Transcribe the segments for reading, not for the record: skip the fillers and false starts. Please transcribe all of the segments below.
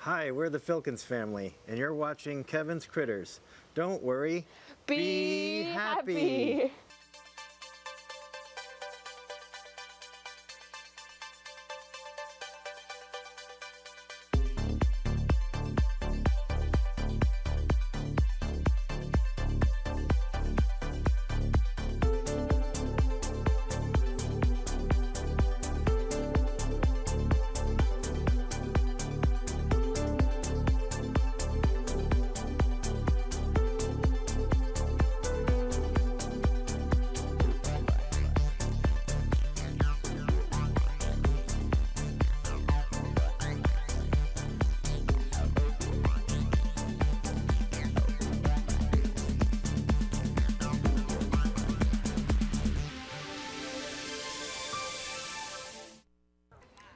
Hi, we're the Filkins family, and you're watching Kevin's Critters. Don't worry, Be happy.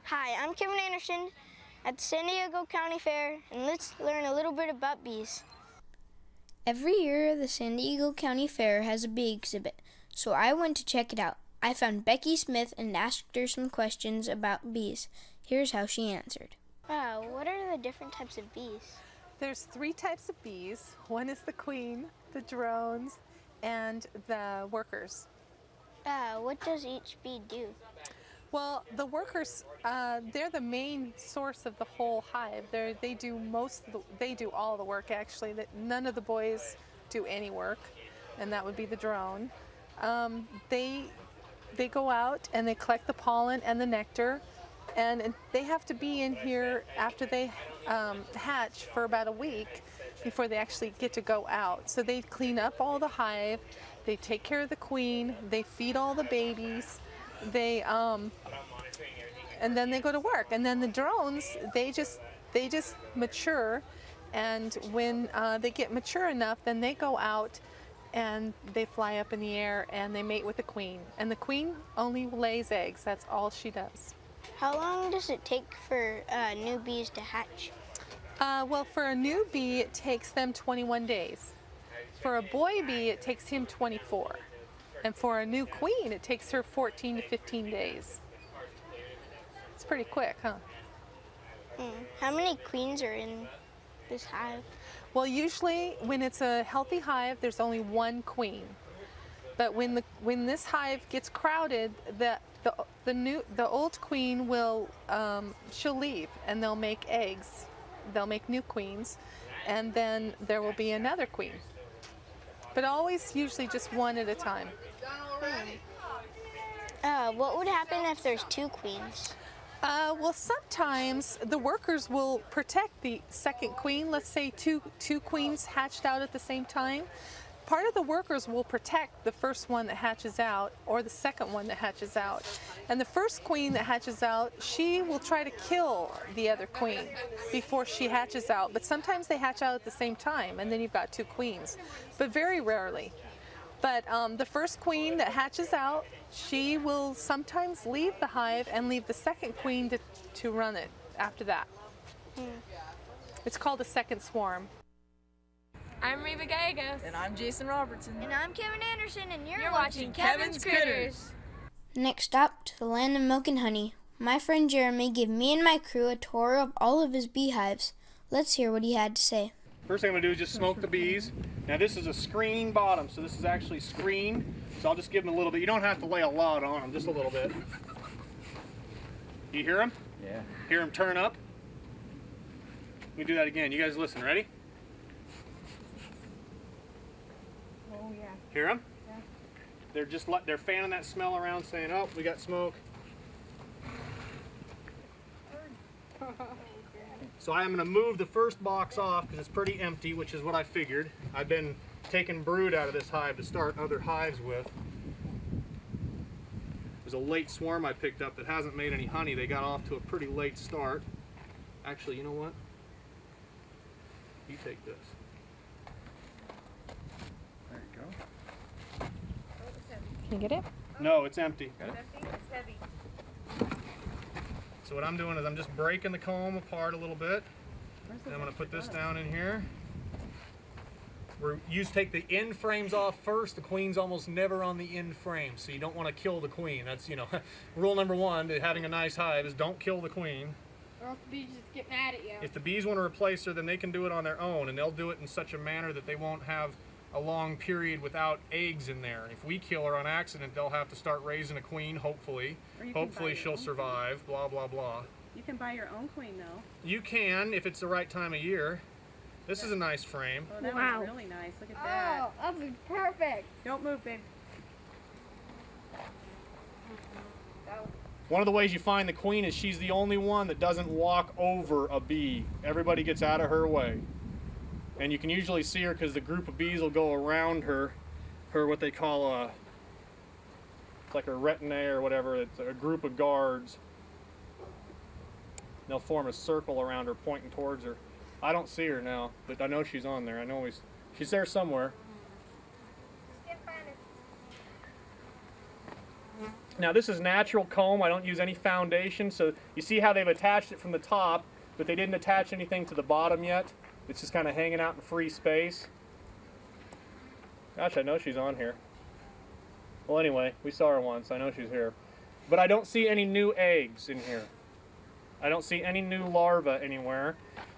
Hi, I'm Kevin Anderson at the San Diego County Fair, and let's learn a little bit about bees. Every year, the San Diego County Fair has a bee exhibit, so I went to check it out. I found Becky Smith and asked her some questions about bees. Here's how she answered. What are the different types of bees? There's 3 types of bees. One is the queen, the drones, and the workers. What does each bee do? Well, the workers, they're the main source of the whole hive. They do all the work actually. None of the boys do any work, and that would be the drone. They go out and they collect the pollen and the nectar, and they have to be in here after they hatch for about a week before they actually get to go out. So they clean up all the hive, they take care of the queen, they feed all the babies. And then they go to work, and then the drones, they just mature, and when they get mature enough, then they go out and they fly up in the air and they mate with the queen, and the queen only lays eggs. That's all she does. How long does it take for new bees to hatch? Well, for a new bee, it takes them 21 days. For a boy bee, it takes him 24. And for a new queen, it takes her 14 to 15 days. It's pretty quick, huh? How many queens are in this hive? Well, usually when it's a healthy hive, there's only 1 queen. But when this hive gets crowded, the old queen will she'll leave, and they'll make eggs. They'll make new queens, and then there will be another queen. But always usually just 1 at a time. What would happen if there's 2 queens? Well, sometimes the workers will protect the second queen. Let's say two queens hatched out at the same time. Part of the workers will protect the first one that hatches out, or the second one that hatches out. And the first queen that hatches out, she will try to kill the other queen before she hatches out. But sometimes they hatch out at the same time, and then you've got 2 queens, but very rarely. But the first queen that hatches out, she will sometimes leave the hive and leave the second queen to run it after that. It's called a second swarm. I'm Reva Gallegos. And I'm Jason Robertson. And I'm Kevin Anderson, and you're watching Kevin's Critters. Next stop, to the land of milk and honey. My friend Jeremy gave me and my crew a tour of all of his beehives. Let's hear what he had to say. First thing I'm going to do is just smoke the bees. Now this is a screen bottom, so this is actually screened. So I'll just give them a little bit. You don't have to lay a lot on them, just a little bit. You hear them? Yeah. Hear them turn up? Let me do that again. You guys listen, ready? Oh yeah. Hear them? Yeah. They're fanning that smell around saying, oh, we got smoke. So I am going to move the first box off because it's pretty empty, which is what I figured. I've been taking brood out of this hive to start other hives with. There's a late swarm I picked up that hasn't made any honey. They got off to a pretty late start. Actually, you know what? You take this. There you go. Can you get it? No, it's empty. It's heavy. So what I'm doing is I'm just breaking the comb apart a little bit. And I'm going to put this down in here. Take the end frames off first. The queen's almost never on the end frame, so you don't want to kill the queen. That's, rule number 1 to having a nice hive is don't kill the queen. Or else the bees just get mad at you. If the bees want to replace her, then they can do it on their own, and they'll do it in such a manner that they won't have a long period without eggs in there. If we kill her on accident, they'll have to start raising a queen, hopefully. Hopefully she'll survive, blah, blah, blah. You can buy your own queen, though. You can, if it's the right time of year. This is a nice frame. Oh, that one's really nice. Look at that. Oh, that's perfect. Don't move, babe. One of the ways you find the queen is she's the only one that doesn't walk over a bee. Everybody gets out of her way. And you can usually see her because the group of bees will go around her what they call a, it's like a retinue or whatever, it's a group of guards. They'll form a circle around her pointing towards her. I don't see her now, but I know she's on there. I know she's there somewhere. Now this is natural comb. I don't use any foundation, so you see how they've attached it from the top, but they didn't attach anything to the bottom yet. It's just kind of hanging out in free space. Gosh, I know she's on here. Well, anyway, we saw her once. I know she's here. But I don't see any new eggs in here. I don't see any new larvae anywhere.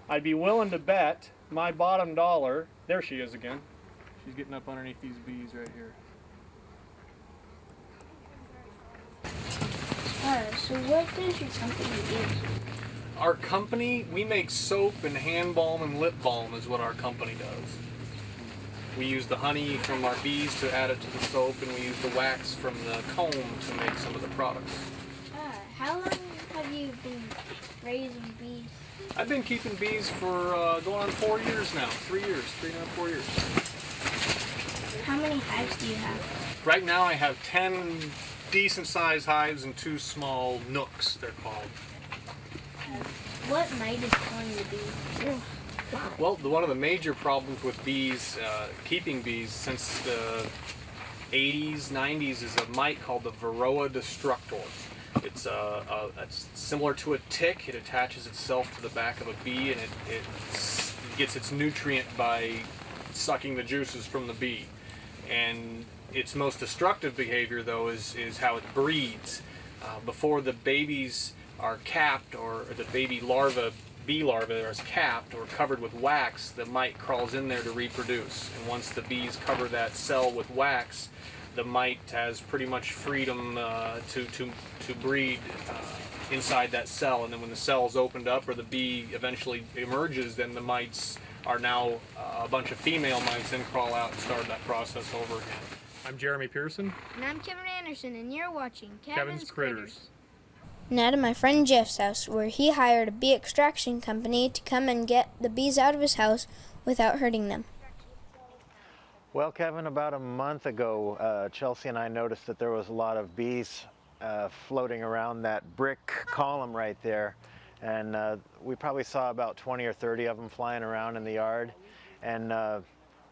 I'd be willing to bet my bottom dollar. There she is again. She's getting up underneath these bees right here. So what does your company do? Our company, we make soap and hand balm and lip balm is what our company does. We use the honey from our bees to add it to the soap, and we use the wax from the comb to make some of the products. How long have you been raising bees? I've been keeping bees for going on 4 years now. 3 years, 3.5, 4 years. How many hives do you have? Right now I have 10 decent sized hives and 2 small nooks, they're called. What mite is killing the bees? Well, one of the major problems with bees, keeping bees since the 80s, 90s, is a mite called the Varroa destructor. It's similar to a tick. It attaches itself to the back of a bee, and it gets its nutrient by sucking the juices from the bee. And its most destructive behavior, though, is how it breeds. Before the babies are capped, or the baby larva, bee larva, is capped or covered with wax, the mite crawls in there to reproduce. And once the bees cover that cell with wax, the mite has pretty much freedom to breed inside that cell. And then when the cell is opened up, or the bee eventually emerges, then the mites are now a bunch of female mites, then crawl out and start that process over again. I'm Jeremy Pearson. And I'm Kevin Anderson, and you're watching Kevin's Critters. Now to my friend Jeff's house, where he hired a bee extraction company to come and get the bees out of his house without hurting them. Well, Kevin, about a month ago, Chelsea and I noticed that there was a lot of bees floating around that brick column right there. And we probably saw about 20 or 30 of them flying around in the yard. And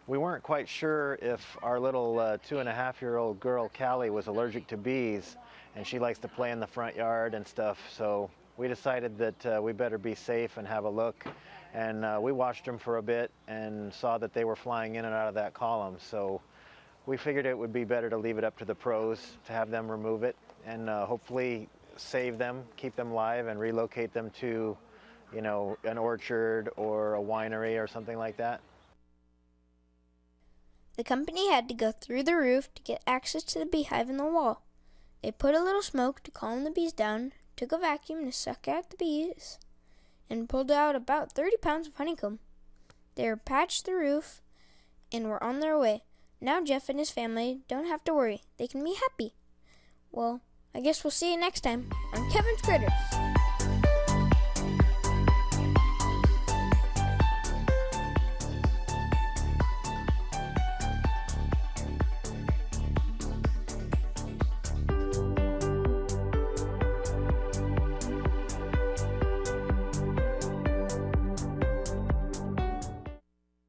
we weren't quite sure if our little 2.5-year-old girl, Callie, was allergic to bees. And she likes to play in the front yard and stuff. So we decided that we better be safe and have a look. And we watched them for a bit and saw that they were flying in and out of that column. So we figured it would be better to leave it up to the pros to have them remove it and hopefully save them, keep them live, and relocate them to, you know, an orchard or a winery or something like that. The company had to go through the roof to get access to the beehive in the wall. They put a little smoke to calm the bees down, took a vacuum to suck out the bees, and pulled out about 30 pounds of honeycomb. They patched the roof and were on their way. Now Jeff and his family don't have to worry. They can be happy. Well, I guess we'll see you next time on Kevin's Critters.